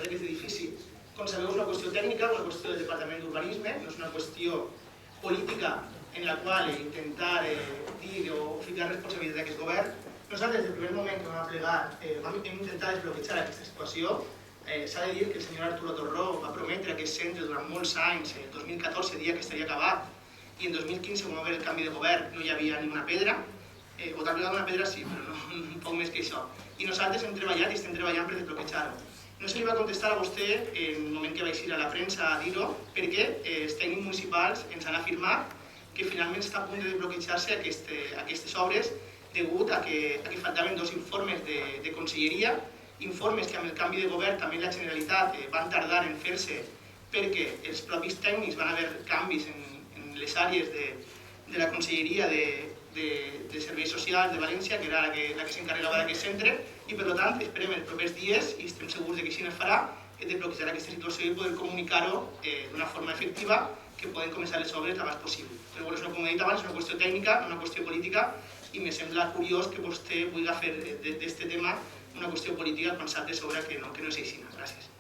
pesat aquest edifici. Com sabeu, és una qüestió tècnica, una qüestió del Departament d'Urbanisme, no és una qüestió política en la qual intentar dir o ficar responsabilitat d'aquest govern. Nosaltres, des del primer moment que vam plegar, hem intentat desbloquejar aquesta situació. S'ha de dir que el senyor Arturo Torró va prometre aquest centre durant molts anys, el 2014 dia que estaria acabat, i en 2015, quan va haver el canvi de govern, no hi havia ni una pedra, o tal vegada una pedra sí, però no un poc més que això. I nosaltres hem treballat i estem treballant per desbloquejar-ho. No se li va contestar a vostè en el moment que vaig ir a la premsa a dir-ho, perquè els tècnics municipals ens han afirmat que finalment està a punt de desbloquejar-se aquestes obres degut a que faltaven 2 informes de conselleria, informes que amb el canvi de govern també la Generalitat van tardar en fer-se perquè els propis tècnics van haver canvis en les àrees de la conselleria de Serveis Socials de València, que era la que s'encarregava d'aquest centre, i per tant esperem els propers dies, i estem segurs que així es farà, desbloquejar aquesta situació i poder comunicar-ho d'una forma efectiva que poden començar les obres el més possible. Però com he dit abans, és una qüestió tècnica, no una qüestió política, i me sembla curiós que vostè vulgui fer d'aquest tema una qüestió política quan sap de sobre que no és així. Gràcies.